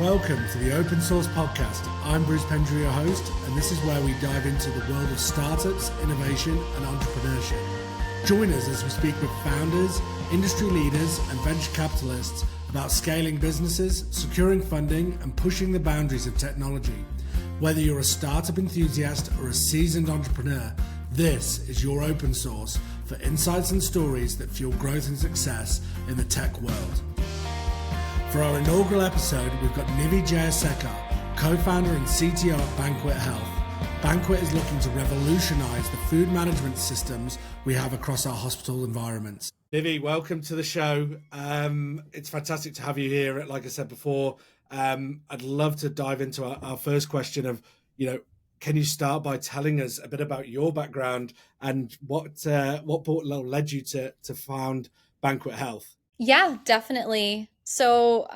Welcome to the Open Source Podcast. I'm Bruce Pendry, your host, and this is where we dive into the world of startups, innovation, and entrepreneurship. Join us as we speak with founders, industry leaders, and venture capitalists about scaling businesses, securing funding, and pushing the boundaries of technology. Whether you're a startup enthusiast or a seasoned entrepreneur, this is your Open Source for insights and stories that fuel growth and success in the tech world. For our inaugural episode, we've got Nivi Jayasekar, co-founder and CTO at Banquet Health. Banquet is looking to revolutionize the food management systems we have across our hospital environments. Nivi, welcome to the show. It's fantastic to have you here. Like I said before, I'd love to dive into our first question of, can you start by telling us a bit about your background and what led you to found Banquet Health? Yeah, definitely. So,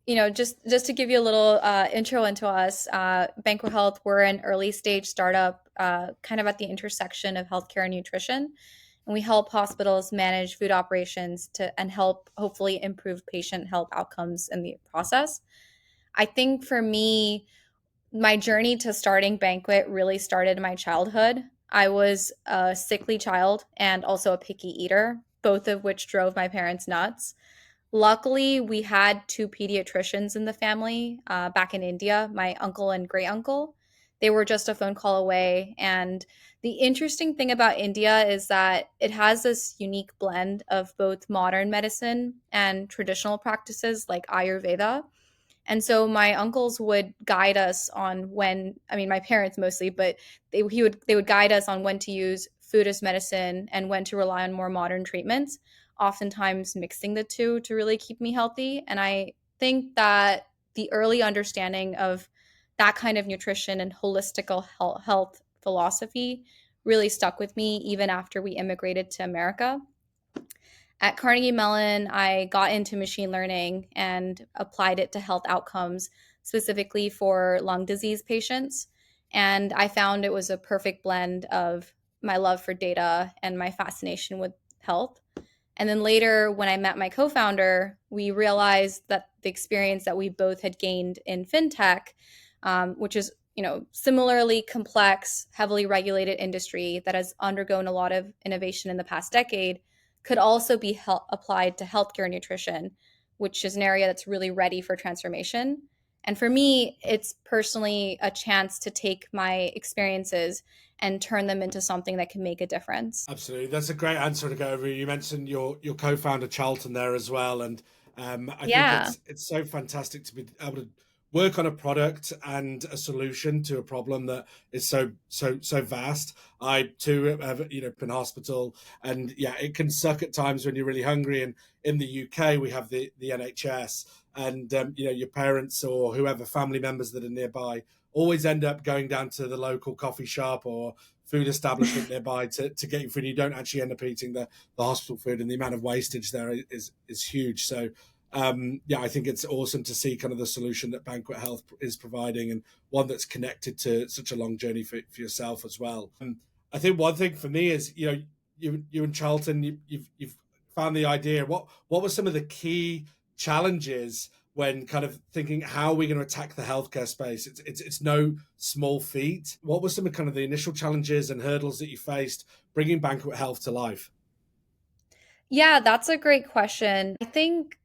just to give you a little intro into us, Banquet Health, we're an early stage startup, kind of at the intersection of healthcare and nutrition. And we help hospitals manage food operations and help hopefully improve patient health outcomes in the process. I think for me, my journey to starting Banquet really started in my childhood. I was a sickly child and also a picky eater, both of which drove my parents nuts. Luckily, we had two pediatricians in the family back in India, my uncle and great uncle. They were just a phone call away. And the interesting thing about India is that it has this unique blend of both modern medicine and traditional practices like Ayurveda. And so my uncles would guide us on my parents mostly, but they would guide us on when to use food as medicine and when to rely on more modern treatments, oftentimes mixing the two to really keep me healthy. And I think that the early understanding of that kind of nutrition and holistic health philosophy really stuck with me even after we immigrated to America. At Carnegie Mellon, I got into machine learning and applied it to health outcomes, specifically for lung disease patients. And I found it was a perfect blend of my love for data and my fascination with health. And then later, when I met my co-founder, we realized that the experience that we both had gained in fintech, which is similarly complex, heavily regulated industry that has undergone a lot of innovation in the past decade, could also be applied to healthcare nutrition, which is an area that's really ready for transformation. And for me, it's personally a chance to take my experiences and turn them into something that can make a difference. Absolutely. That's a great answer to go over. You mentioned your co-founder Charlton there as well. And I think it's so fantastic to be able to work on a product and a solution to a problem that is so vast. I too have been in hospital, and it can suck at times when you're really hungry. And in the UK, we have the NHS, and your parents or whoever family members that are nearby always end up going down to the local coffee shop or food establishment nearby to get your food. You don't actually end up eating the hospital food, and the amount of wastage there is huge. So I think it's awesome to see kind of the solution that Banquet Health is providing, and one that's connected to such a long journey for yourself as well. I think one thing for me is, you and Charlton, you've found the idea. What were some of the key challenges when kind of thinking, how are we going to attack the healthcare space? It's no small feat. What were some of kind of the initial challenges and hurdles that you faced bringing Banquet Health to life? Yeah, that's a great question. I think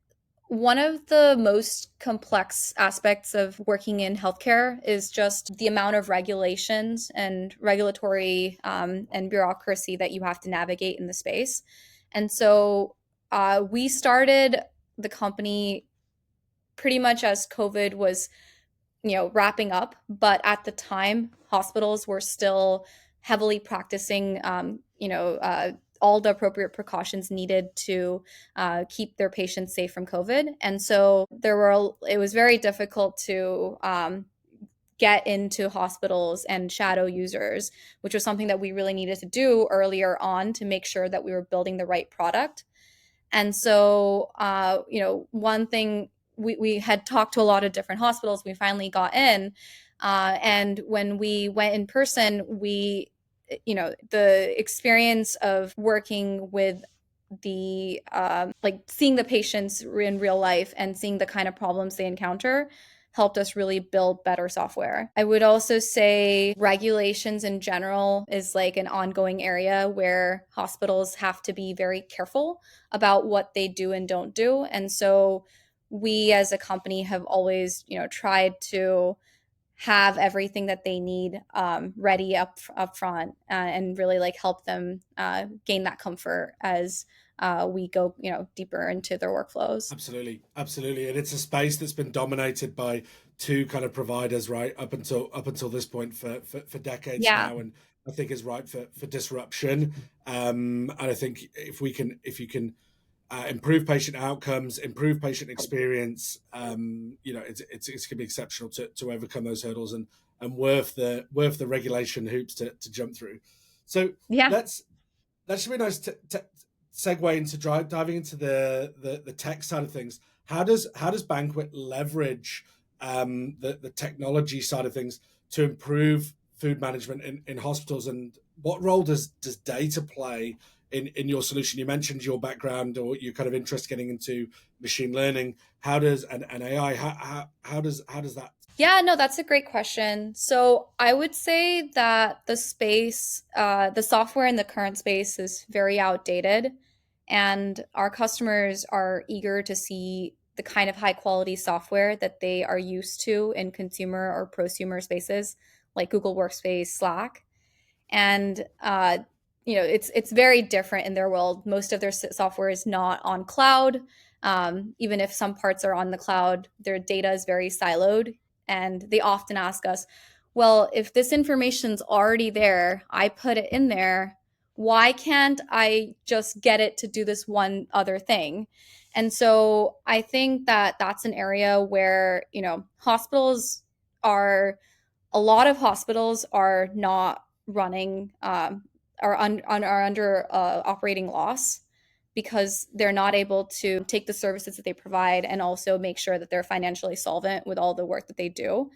one of the most complex aspects of working in healthcare is just the amount of regulations and regulatory and bureaucracy that you have to navigate in the space. And so we started the company pretty much as COVID was, wrapping up. But at the time, hospitals were still heavily practicing, all the appropriate precautions needed to keep their patients safe from COVID. And so it was very difficult to get into hospitals and shadow users, which was something that we really needed to do earlier on to make sure that we were building the right product. And so, one thing we had talked to a lot of different hospitals, we finally got in. And when we went in person, the experience of working with seeing the patients in real life and seeing the kind of problems they encounter helped us really build better software. I would also say regulations in general is like an ongoing area where hospitals have to be very careful about what they do and don't do. And so we as a company have always, tried to have everything that they need ready up front, and really like help them gain that comfort as we go deeper into their workflows. Absolutely, absolutely, and it's a space that's been dominated by two kind of providers, right, up until this point for decades Yeah. now, and I think is ripe for disruption. And I think if you can improve patient outcomes, improve patient experience, it's going to be exceptional to overcome those hurdles and worth the regulation hoops to jump through. So Yeah. let's that should be nice to segue into diving into the tech side of things. How does Banquet leverage the technology side of things to improve food management in hospitals, and what role does data play in your solution? You mentioned your background or your kind of interest getting into machine learning. How does an AI how does that? Yeah, no, that's a great question. So I would say that the software in the current space is very outdated, and our customers are eager to see the kind of high quality software that they are used to in consumer or prosumer spaces like Google Workspace, Slack. And it's very different in their world. Most of their software is not on cloud. Even if some parts are on the cloud, their data is very siloed, and they often ask us, well, if this information's already there, I put it in there, why can't I just get it to do this one other thing? And so I think that that's an area where hospitals are a lot of hospitals are not running are under operating loss because they're not able to take the services that they provide and also make sure that they're financially solvent with all the work that they do.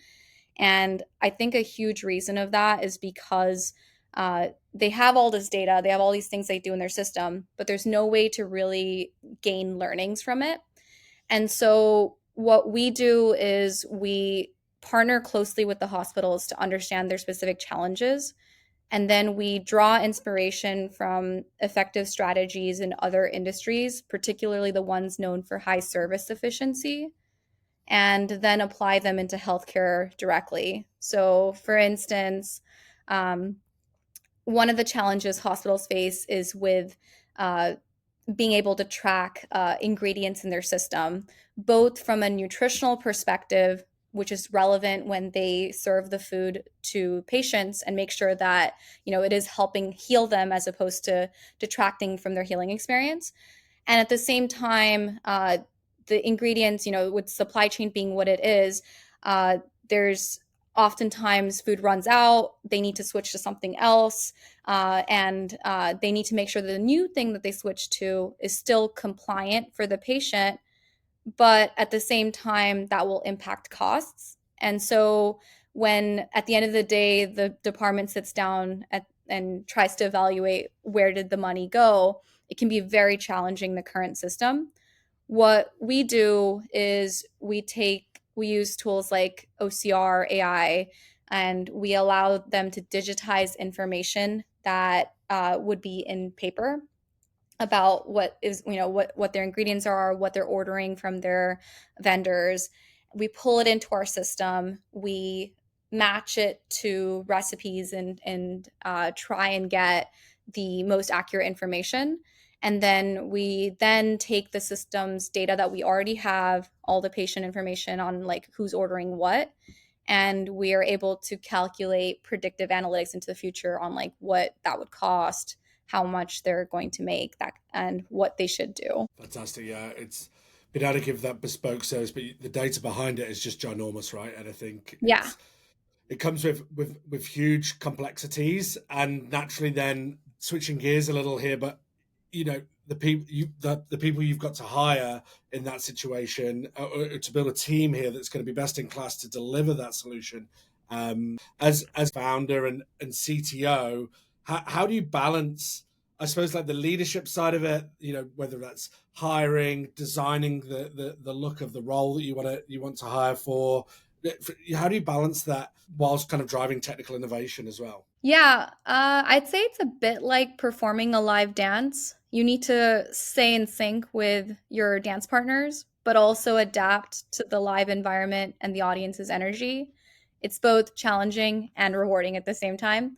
And I think a huge reason of that is because they have all this data, they have all these things they do in their system, but there's no way to really gain learnings from it. And so what we do is we partner closely with the hospitals to understand their specific challenges. And then we draw inspiration from effective strategies in other industries, particularly the ones known for high service efficiency, and then apply them into healthcare directly. So, for instance, um, one of the challenges hospitals face is with uh, being able to track ingredients in their system, both from a nutritional perspective, which is relevant when they serve the food to patients and make sure that it is helping heal them as opposed to detracting from their healing experience. And at the same time, the ingredients, with supply chain being what it is, there's oftentimes food runs out, they need to switch to something else, and they need to make sure that the new thing that they switch to is still compliant for the patient, but at the same time that will impact costs. And so when at the end of the day the department sits down and tries to evaluate where did the money go, it can be very challenging, the current system. What we do is we use tools like OCR AI, and we allow them to digitize information that would be in paper about what is what their ingredients are, what they're ordering from their vendors. We pull it into our system, we match it to recipes, and try and get the most accurate information. And then we then take the system's data that we already have, all the patient information on like who's ordering what, and we are able to calculate predictive analytics into the future on like what that would cost, how much they're going to make that, and what they should do. Fantastic. Yeah, it's been able to give that bespoke service, but the data behind it is just ginormous, right? And I think Yeah. it comes with huge complexities, and naturally then switching gears a little here, but the people you've got to hire in that situation, to build a team here that's going to be best in class to deliver that solution. As founder and CTO, how do you balance, I suppose, like the leadership side of it, whether that's hiring, designing the look of the role that you want to hire for, How do you balance that whilst kind of driving technical innovation as well? Yeah, I'd say it's a bit like performing a live dance. You need to stay in sync with your dance partners, but also adapt to the live environment and the audience's energy. It's both challenging and rewarding at the same time.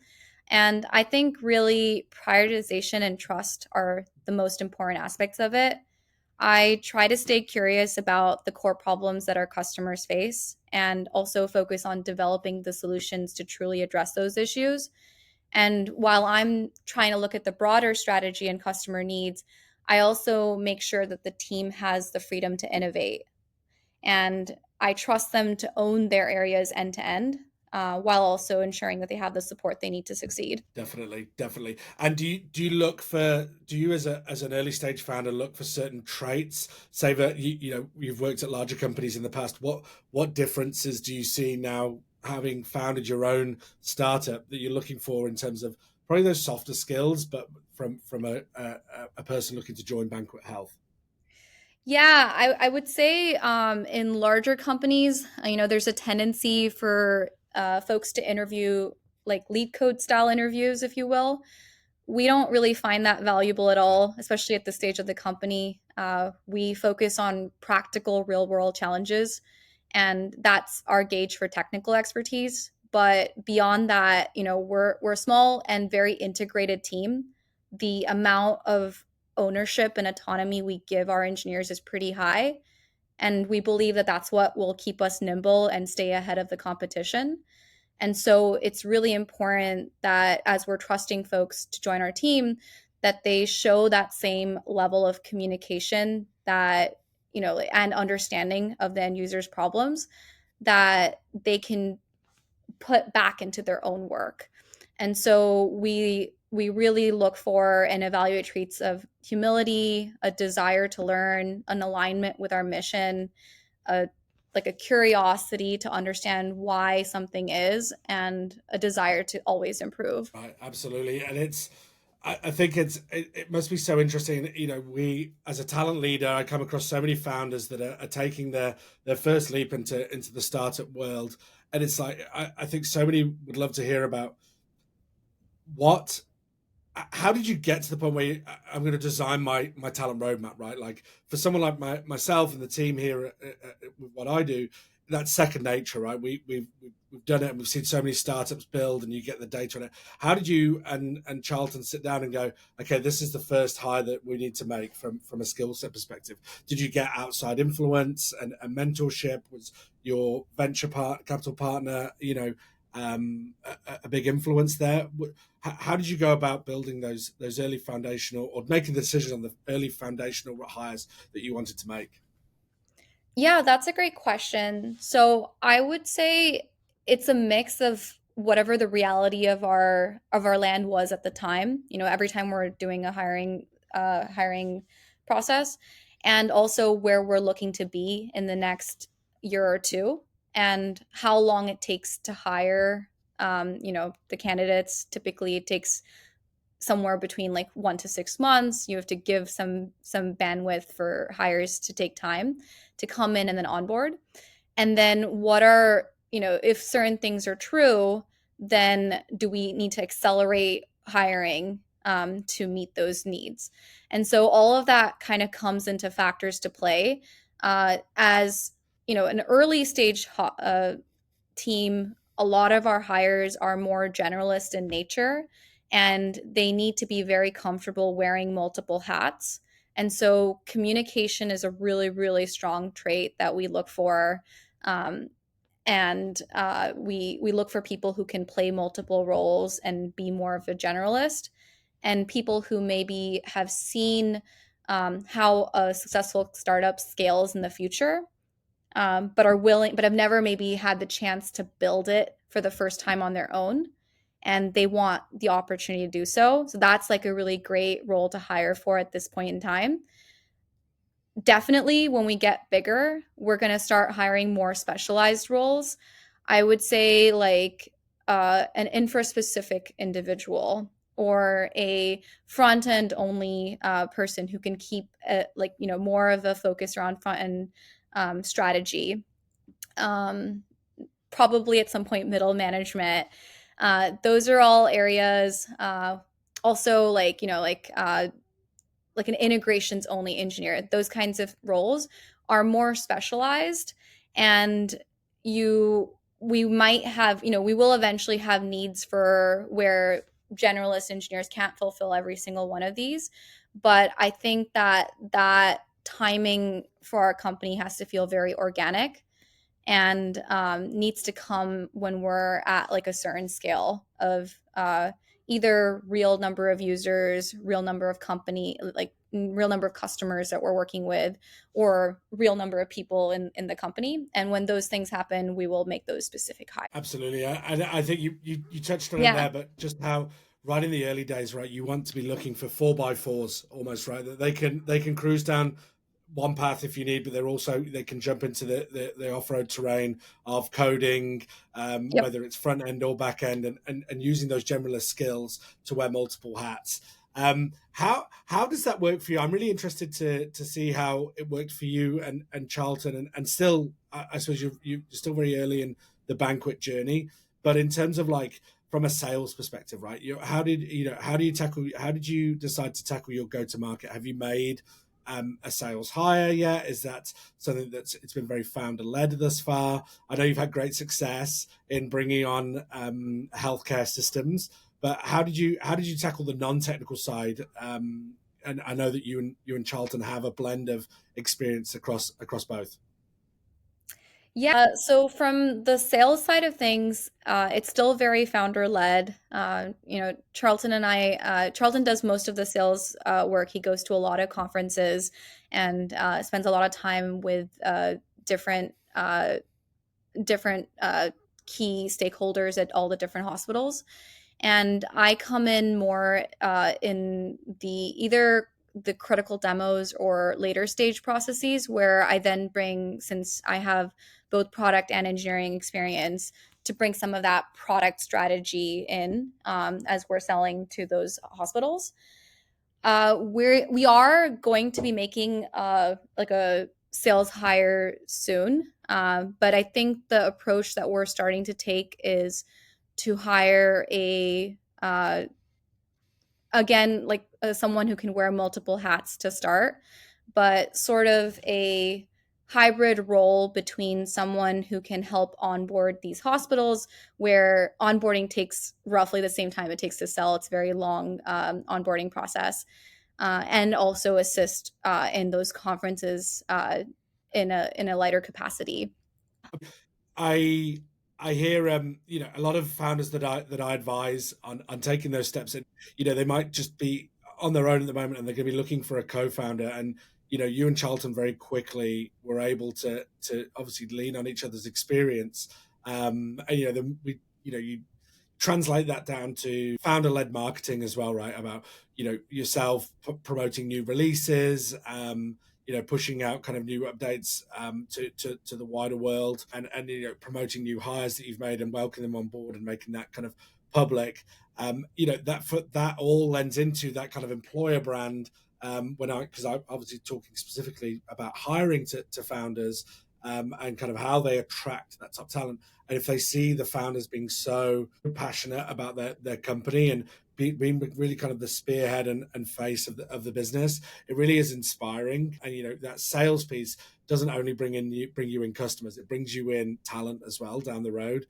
And I think really prioritization and trust are the most important aspects of it. I try to stay curious about the core problems that our customers face and also focus on developing the solutions to truly address those issues. And while I'm trying to look at the broader strategy and customer needs, I also make sure that the team has the freedom to innovate. And I trust them to own their areas end to end, while also ensuring that they have the support they need to succeed. Definitely, definitely. And do you as an early stage founder look for certain traits? Say that you've worked at larger companies in the past. What differences do you see now having founded your own startup that you're looking for in terms of probably those softer skills, but from a person looking to join Banquet Health? Yeah, I would say in larger companies, there's a tendency for folks to interview like lead code style interviews, if you will. We don't really find that valuable at Right. all, especially at the stage of the company. We focus on practical, real world challenges, and that's our gauge for technical expertise. But beyond that, we're a small and very integrated team. The amount of ownership and autonomy we give our engineers is pretty high, and we believe that that's what will keep us nimble and stay ahead of the competition. And so it's really important that as we're trusting folks to join our team, that they show that same level of communication that, and understanding of the end user's problems that they can put back into their own work. And so we really look for and evaluate traits of humility, a desire to learn, an alignment with our mission, a like a curiosity to understand why something is, and a desire to always improve. Right, absolutely, and I think it must be so interesting. We as a talent leader, I come across so many founders that are taking their first leap into the startup world, and it's like I think so many would love to hear about what how did you get to the point where I'm going to design my talent roadmap, right? Like for someone like myself and the team here with what I do, that's second nature, right? We've done it and we've seen so many startups build and you get the data on it. How did you and Charlton sit down and go, okay, this is the first hire that we need to make from a skill set perspective? Did you get outside influence and mentorship? Was your capital partner, a big influence there? How did you go about building those early foundational or making the decision on the early foundational hires that you wanted to make? Yeah, that's a great question. So I would say it's a mix of whatever the reality of our land was at the time. Every time we're doing a hiring process, and also where we're looking to be in the next year or two, and how long it takes to hire. The candidates typically it takes somewhere between like 1 to 6 months. You have to give some bandwidth for hires to take time to come in and then onboard. And then what are, if certain things are true, then do we need to accelerate hiring to meet those needs? And so all of that kind of comes into factors to play as an early stage team. A lot of our hires are more generalist in nature, and they need to be very comfortable wearing multiple hats. And so communication is a really, really strong trait that we look for. And we look for people who can play multiple roles and be more of a generalist, and people who maybe have seen how a successful startup scales in the future, but are willing, but have never maybe had the chance to build it for the first time on their own. And they want the opportunity to do so. So that's like a really great role to hire for at this point in time. Definitely when we get bigger, we're going to start hiring more specialized roles. I would say like an infra specific individual or a front end only person who can keep more of a focus around front end strategy. probably at some point middle management. Those are all areas. Also, like an integrations only engineer. Those kinds of roles are more specialized, and you we might have, we will eventually have needs for where generalist engineers can't fulfill every single one of these. But I think that timing for our company has to feel very organic, and needs to come when we're at like a certain scale of either real number of users, real number of company, like real number of customers that we're working with, or real number of people in the company. And when those things happen, we will make those specific hires. Absolutely. I think you touched on it Yeah. there, but just how right in the early days, right, you want to be looking for 4x4s almost, right? That they can cruise down one path if you need, but they can jump into the off-road terrain of coding, Yep. whether it's front end or back end, and using those generalist skills to wear multiple hats. How does that work for you? I'm really interested to see how it worked for you and Charlton, and still, I suppose you're still very early in the Banquet journey, but in terms of like from a sales perspective, right? How did how did you decide to tackle your go to market? Have you made a sales hire yet? Is that something it's been very founder led thus far? I know you've had great success in bringing on healthcare systems, but how did you tackle the non technical side? And I know that you and Charlton have a blend of experience across both. Yeah. So from the sales side of things, it's still very founder led. Charlton and Charlton does most of the sales work. He goes to a lot of conferences and spends a lot of time with different key stakeholders at all the different hospitals. And I come in more in either the critical demos or later stage processes, where I then bring, since I have both product and engineering experience, to bring some of that product strategy in as we're selling to those hospitals. We are going to be making like a sales hire soon, but I think the approach that we're starting to take is to hire a again, like someone who can wear multiple hats to start, but sort of a hybrid role between someone who can help onboard these hospitals, where onboarding takes roughly the same time it takes to sell. It's a very long onboarding process, and also assist in those conferences in a lighter capacity. I I hear a lot of founders that I advise on taking those steps, and they might just be on their own at the moment and they're going to be looking for a co-founder. And you and Charlton very quickly were able to obviously lean on each other's experience. And you translate that down to founder-led marketing as well, right? About yourself promoting new releases, pushing out kind of new updates to the wider world, and promoting new hires that you've made and welcoming them on board and making that kind of public. That all lends into that kind of employer brand. Because I'm obviously talking specifically about hiring to founders, and kind of how they attract that top talent. And if they see the founders being so passionate about their company and being really kind of the spearhead and face of the business, it really is inspiring. And that sales piece doesn't only bring you in customers, it brings you in talent as well down the road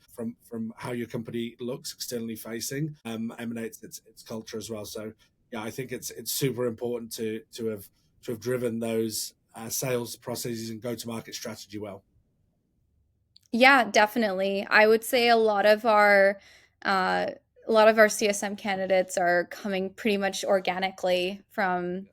from how your company looks externally facing, emanates its culture as well. So yeah, I think it's super important to have driven those sales processes and go to market strategy well. Yeah, definitely. I would say uh, a lot of our CSM candidates are coming pretty much organically from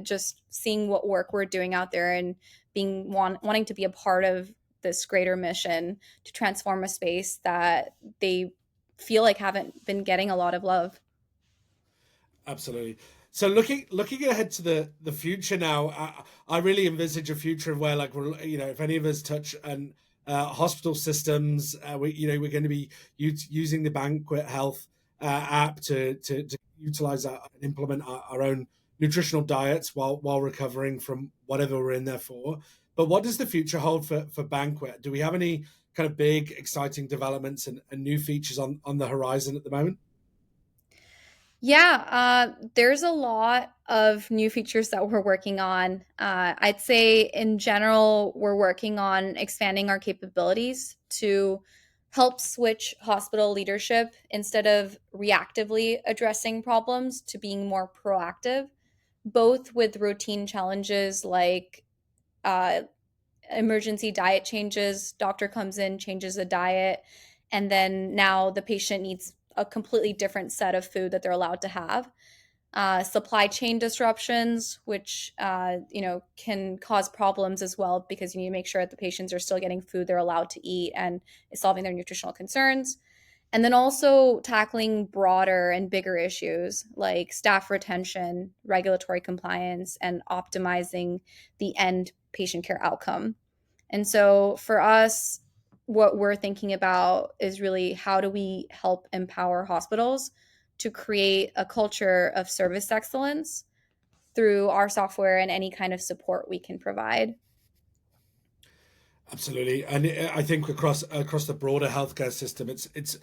just seeing what work we're doing out there, and wanting to be a part of this greater mission to transform a space that they feel like haven't been getting a lot of love. Absolutely. So looking ahead to the future now, I really envisage a future of where, like, if any of us touch and hospital systems, we're going to be using the Banquet Health app to utilize and implement our own nutritional diets while recovering from whatever we're in there for. But what does the future hold for Banquet? Do we have any kind of big, exciting developments and new features on the horizon at the moment? Yeah, there's a lot of new features that we're working on. I'd say in general, we're working on expanding our capabilities to help switch hospital leadership instead of reactively addressing problems to being more proactive, both with routine challenges like uh, emergency diet changes. Doctor comes in, changes the diet, and then now the patient needs a completely different set of food that they're allowed to have. Supply chain disruptions, which can cause problems as well because you need to make sure that the patients are still getting food they're allowed to eat and is solving their nutritional concerns. And then also tackling broader and bigger issues like staff retention, regulatory compliance, and optimizing the end patient care outcome. And so for us, what we're thinking about is really how do we help empower hospitals to create a culture of service excellence through our software and any kind of support we can provide. Absolutely, and I think across the broader healthcare system, it's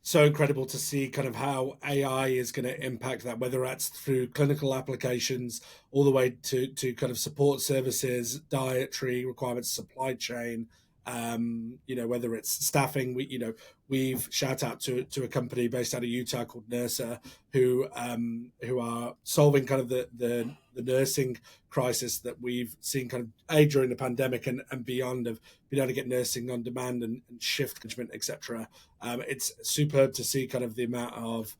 so incredible to see kind of how AI is going to impact that, whether that's through clinical applications all the way to kind of support services, dietary requirements, supply chain. Whether it's staffing, we've shout out to a company based out of Utah called Nursa, who are solving kind of the nursing crisis that we've seen kind of during the pandemic and beyond, of being able to get nursing on demand and shift management, etc. It's superb to see kind of the amount of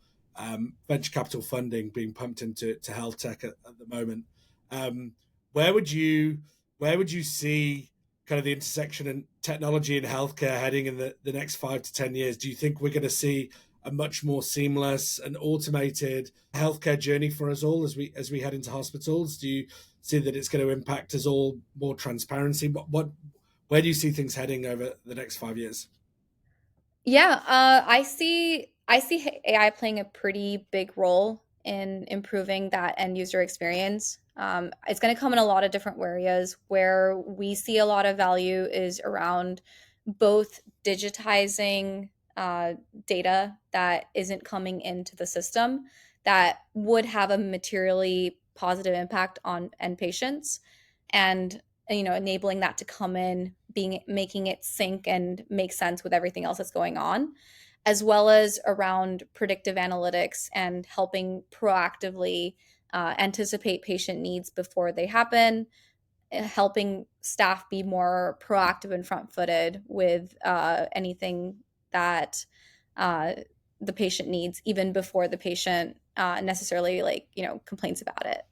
venture capital funding being pumped into health tech at the moment. Um, where would you where would you see kind of the intersection in technology and healthcare heading in the next 5 to 10 years? Do you think we're going to see a much more seamless and automated healthcare journey for us all as we head into hospitals? Do you see that it's going to impact us all more transparency? Where do you see things heading over the next 5 years? Yeah, I see AI playing a pretty big role in improving that end user experience. It's going to come in a lot of different areas. Where we see a lot of value is around both digitizing data that isn't coming into the system that would have a materially positive impact on end patients, and enabling that to come in, being making it sync and make sense with everything else that's going on, as well as around predictive analytics and helping proactively anticipate patient needs before they happen, helping staff be more proactive and front-footed with anything that uh, the patient needs even before the patient necessarily complains about it.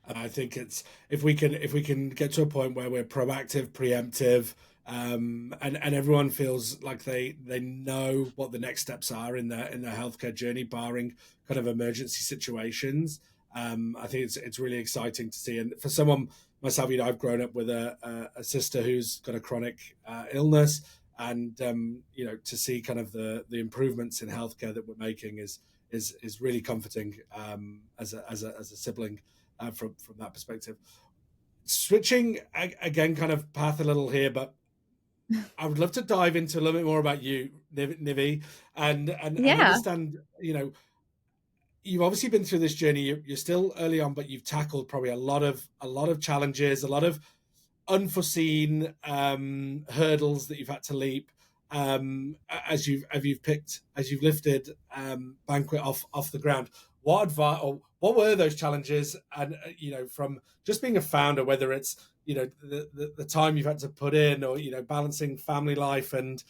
And I think it's if we can get to a point where we're proactive, preemptive, and everyone feels like they know what the next steps are in their healthcare journey, barring kind of emergency situations. I think it's really exciting to see. And for someone myself, I've grown up with a sister who's got a chronic illness, and to see kind of the improvements in healthcare that we're making is really comforting, as a sibling, from that perspective. Switching again, kind of path a little here, but I would love to dive into a little bit more about you, Nivi, and Yeah. understand. You've obviously been through this journey. You're still early on, but you've tackled probably a lot of challenges, a lot of unforeseen hurdles that you've had to leap, as you've lifted Banquet off the ground. What advice, or what were those challenges? And from just being a founder, whether it's the time you've had to put in, or balancing family life and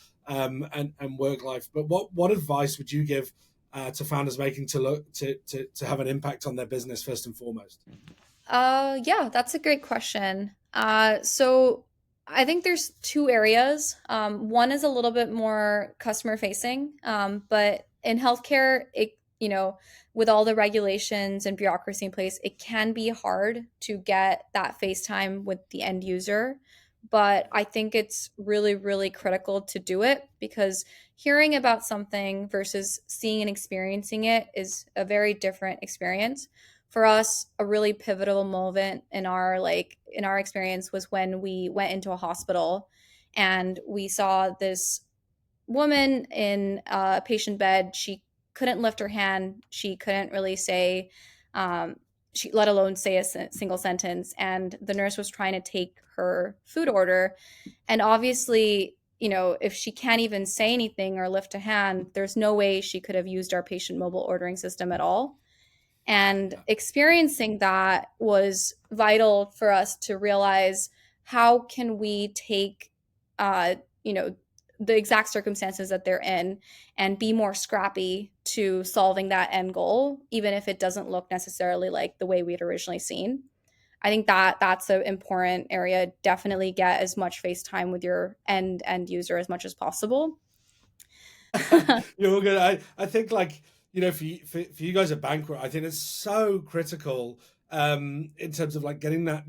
work life. But what advice would you give to founders making to look to have an impact on their business first and foremost? Yeah, that's a great question. So I think there's two areas. One is a little bit more customer facing, but in healthcare, with all the regulations and bureaucracy in place, it can be hard to get that face time with the end user. But I think it's really, really critical to do it because hearing about something versus seeing and experiencing it is a very different experience. For us, a really pivotal moment in our experience was when we went into a hospital, And we saw this woman in a patient bed. She couldn't lift her hand. She couldn't really say, um, let alone say a single sentence. And the nurse was trying to take her food order. And obviously, if she can't even say anything or lift a hand, there's no way she could have used our patient mobile ordering system at all. And Yeah. experiencing that was vital for us to realize how can we take, uh, you know, the exact circumstances that they're in and be more scrappy to solving that end goal, even if it doesn't look necessarily like the way we had originally seen. I think that that's an important area. Definitely get as much face time with your end user as much as possible. You're all good. I think like for you guys at Banquet, I think it's so critical in terms of like getting that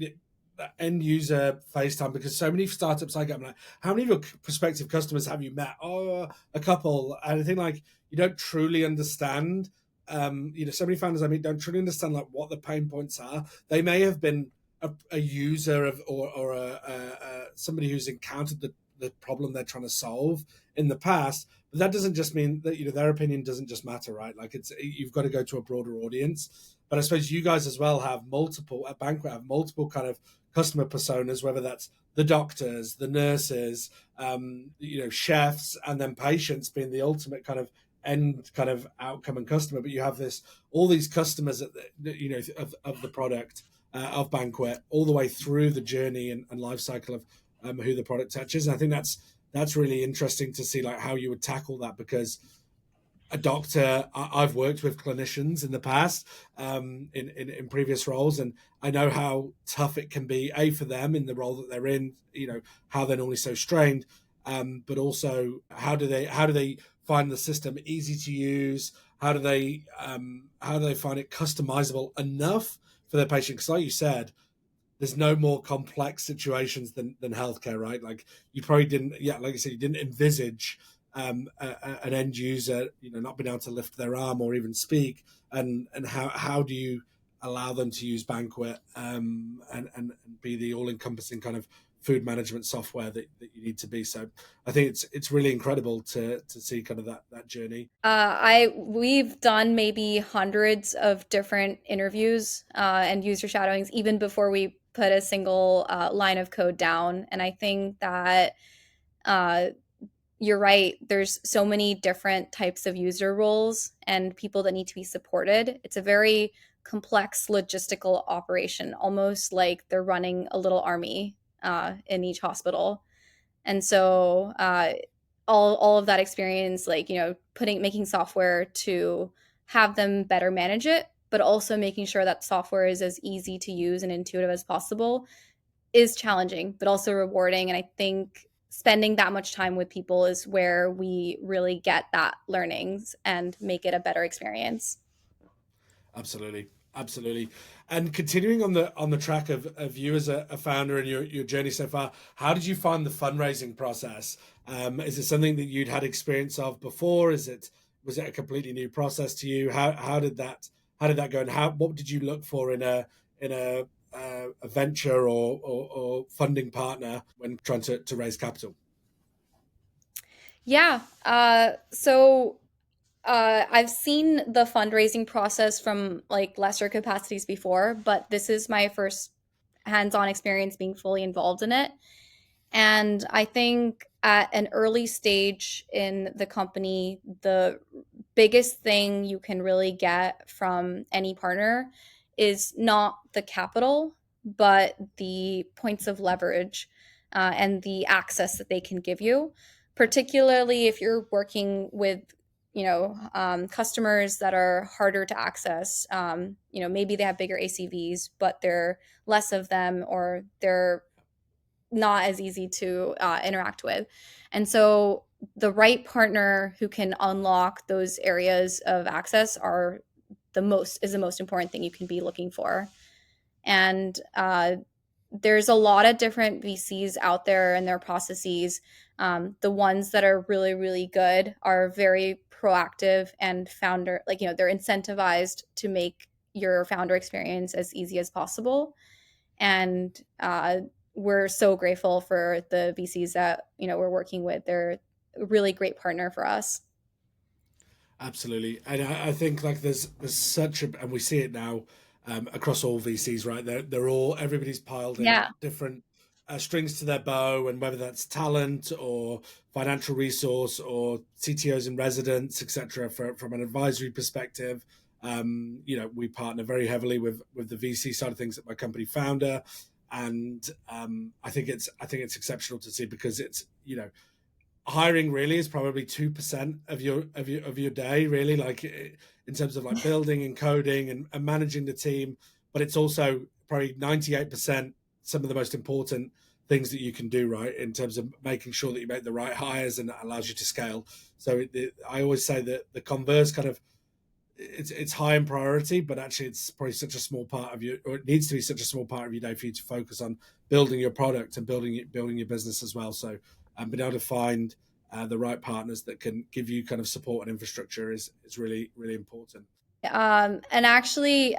end user FaceTime because so many startups I get, I'm like, how many of your prospective customers have you met? Oh, a couple. And I think like you don't truly understand. So many founders I meet don't truly understand like what the pain points are. They may have been a user of or somebody who's encountered the problem they're trying to solve in the past, but that doesn't just mean that their opinion doesn't just matter, right? Like you've got to go to a broader audience. But I suppose you guys as well have multiple at Banquet have multiple kind of customer personas, whether that's the doctors, the nurses, chefs, and then patients being the ultimate kind of end kind of outcome and customer. But you have all these customers of the product of Banquet all the way through the journey and life cycle of who the product touches. And I think that's really interesting to see like how you would tackle that because a doctor I've worked with clinicians in the past in previous roles and I know how tough it can be for them in the role that they're in, how they're normally so strained, but also how do they find the system easy to use, how do they find it customizable enough for their patient, because like you said, there's no more complex situations than healthcare, right? Like you probably didn't, yeah, like I said, you didn't envisage an end user, not being able to lift their arm or even speak, and how do you allow them to use Banquet and be the all encompassing kind of food management software that you need to be. So I think it's really incredible to see kind of that journey. We've done maybe hundreds of different interviews and user shadowings even before we put a single line of code down. And I think that uh, you're right. There's so many different types of user roles and people that need to be supported. It's a very complex logistical operation, almost like they're running a little army in each hospital. And so all of that experience, like making software to have them better manage it, but also making sure that software is as easy to use and intuitive as possible is challenging, but also rewarding. And I think spending that much time with people is where we really get that learnings and make it a better experience. Absolutely, absolutely. And continuing on the track of you as a founder and your journey so far, how did you find the fundraising process? Is it something that you'd had experience of before? Was it a completely new process to you? How did that go? And what did you look for in a venture or funding partner when trying to raise capital? Yeah. I've seen the fundraising process from like lesser capacities before, but this is my first hands-on experience being fully involved in it. And I think at an early stage in the company, the biggest thing you can really get from any partner is not the capital, but the points of leverage and the access that they can give you, particularly if you're working with customers that are harder to access. Maybe they have bigger ACVs, but they're less of them, or they're not as easy to interact with. And so the right partner who can unlock those areas of access is the most important thing you can be looking for. And there's a lot of different VCs out there and their processes. The ones that are really, really good are very proactive and founder, like, they're incentivized to make your founder experience as easy as possible. And we're so grateful for the VCs that we're working with. They're a really great partner for us. Absolutely, and I think like there's such a, and we see it now across all VCs, right? They're all, everybody's piled in Yeah. different strings to their bow, and whether that's talent or financial resource or CTOs and residents, etc. From an advisory perspective, we partner very heavily with the VC side of things at my company Founder, and I think it's exceptional to see, because it's, hiring really is probably 2% of your day, really, like in terms of like building and coding and managing the team. But it's also probably 98% some of the most important things that you can do, right, in terms of making sure that you make the right hires, and that allows you to scale. So I always say that the converse kind of, it's high in priority, but actually it's probably such a small part of your, or it needs to be such a small part of your day for you to focus on building your product and building your business as well. So being able to find the right partners that can give you kind of support and infrastructure is really, really important. And actually,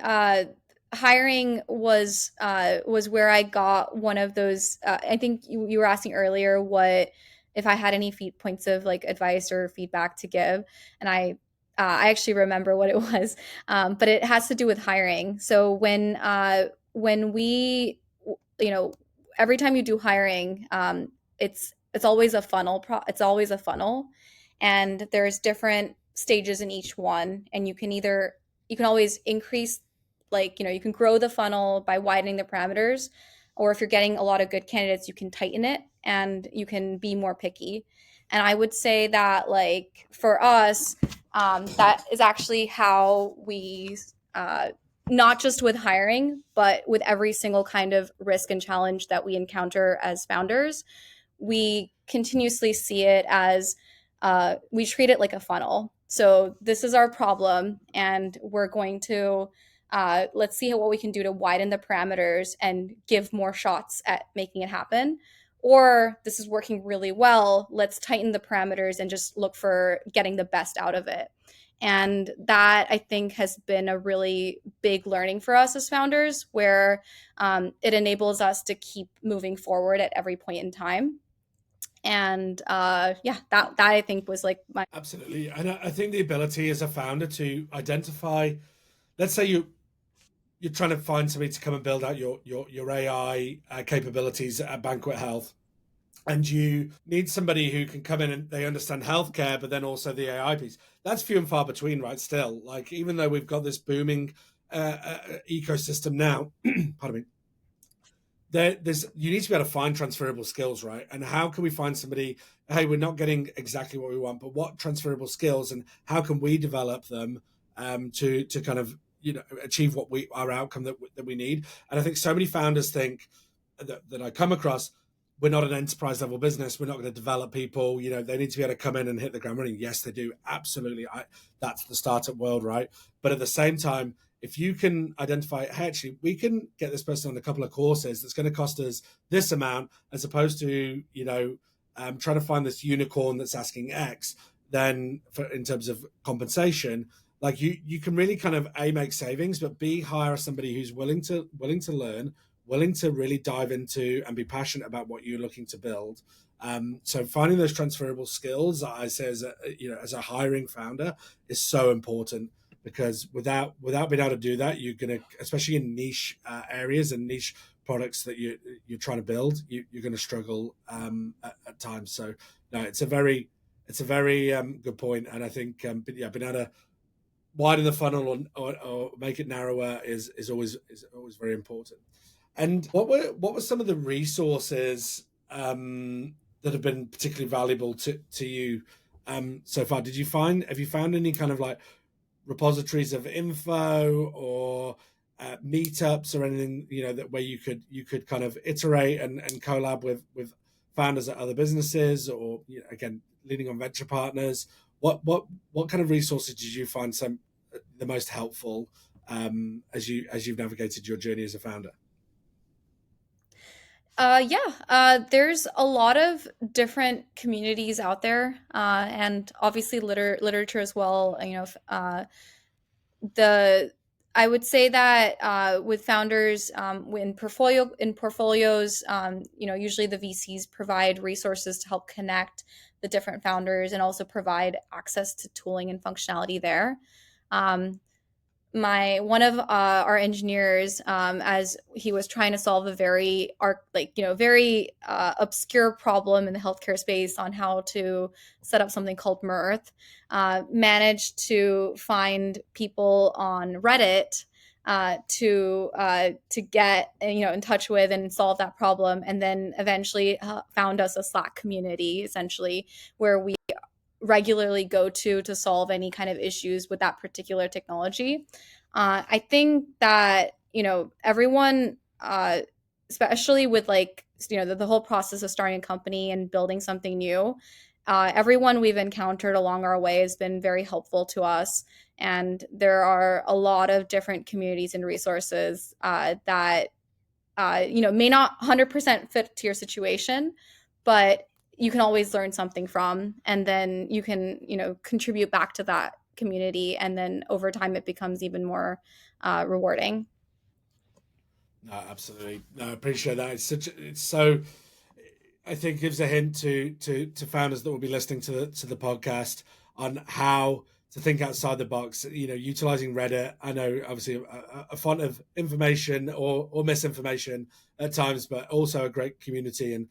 hiring was where I got one of those. I think you were asking earlier what if I had any points of like advice or feedback to give, and I actually remember what it was, but it has to do with hiring. So when we, you know, every time you do hiring, it's always a funnel. It's always a funnel, and there's different stages in each one, and you can always increase, like, you can grow the funnel by widening the parameters, or if you're getting a lot of good candidates, you can tighten it and you can be more picky. And I would say that, like, for us, that is actually how we, not just with hiring, but with every single kind of risk and challenge that we encounter as founders, we continuously see it as, we treat it like a funnel. So this is our problem, and we're going to, let's see what we can do to widen the parameters and give more shots at making it happen. Or this is working really well. Let's tighten the parameters and just look for getting the best out of it. And that, I think, has been a really big learning for us as founders, where it enables us to keep moving forward at every point in time. And yeah, that I think was like my. Absolutely, and I think the ability as a founder to identify, let's say you're trying to find somebody to come and build out your AI capabilities at Banquet Health, and you need somebody who can come in and they understand healthcare, but then also the AI piece. That's few and far between, right? Still, like, even though we've got this booming ecosystem now, pardon me, there's, you need to be able to find transferable skills, right? And how can we find somebody? Hey, we're not getting exactly what we want, but what transferable skills, and how can we develop them to kind of, achieve what we, our outcome that we need? And I think so many founders think that I come across, we're not an enterprise level business. We're not going to develop people. They need to be able to come in and hit the ground running. Yes, they do. Absolutely. That's the startup world, right? But at the same time, if you can identify, hey, actually, we can get this person on a couple of courses that's going to cost us this amount, as opposed to, trying to find this unicorn that's asking X, then in terms of compensation, like you can really kind of make savings, but hire somebody who's willing to learn, willing to really dive into and be passionate about what you're looking to build. So finding those transferable skills, I say, as a hiring founder, is so important, because without being able to do that, you're gonna, especially in niche areas and niche products that you're trying to build, you're going to struggle at times. So no, it's a very good point, and I think yeah, being able to widen the funnel, or make it narrower is always very important. And what were some of the resources that have been particularly valuable to you so far? Have you found any kind of like repositories of info, or meetups, or anything, that where you could kind of iterate and collab with founders at other businesses, or, again, leaning on venture partners? What kind of resources did you find the most helpful as you've navigated your journey as a founder? Yeah, there's a lot of different communities out there, and obviously literature as well. The I would say that with founders, in portfolios, usually the VCs provide resources to help connect the different founders and also provide access to tooling and functionality there. Um, my one of our engineers, as he was trying to solve a very obscure problem in the healthcare space on how to set up something called mirth, managed to find people on Reddit to get in touch with and solve that problem, and then eventually found us a Slack community, essentially, where we regularly go to solve any kind of issues with that particular technology. I think that everyone, especially with the whole process of starting a company and building something new, everyone we've encountered along our way has been very helpful to us. And there are a lot of different communities and resources that may not 100% fit to your situation, but you can always learn something from, and then you can contribute back to that community, and then over time it becomes even more rewarding. No, absolutely. No, I appreciate that. It's so, I think gives a hint to founders that will be listening to the podcast on how to think outside the box. Utilizing Reddit. I know obviously a font of information or misinformation at times, but also a great community. And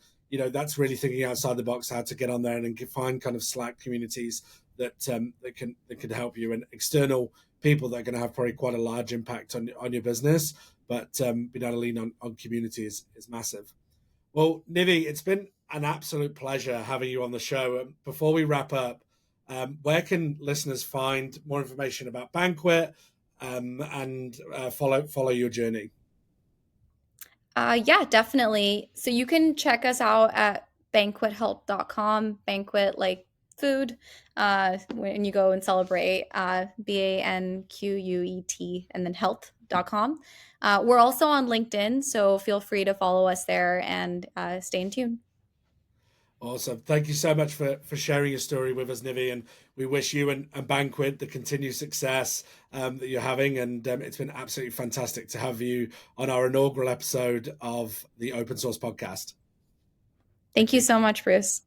that's really thinking outside the box, how to get on there and find kind of Slack communities that can help you, and external people that are going to have probably quite a large impact on your business. But being able to lean on community is massive. Well, Nivi, it's been an absolute pleasure having you on the show. Before we wrap up, where can listeners find more information about Banquet and follow your journey? Yeah, definitely. So you can check us out at banquethealth.com, banquet like food, when you go and celebrate, BANQUET, and then health.com. We're also on LinkedIn, so feel free to follow us there and stay in tune. Awesome. Thank you so much for sharing your story with us, Nivi. And we wish you and Banquet the continued success that you're having. And it's been absolutely fantastic to have you on our inaugural episode of the Open Source Podcast. Thank Thank you you. so much, Bruce.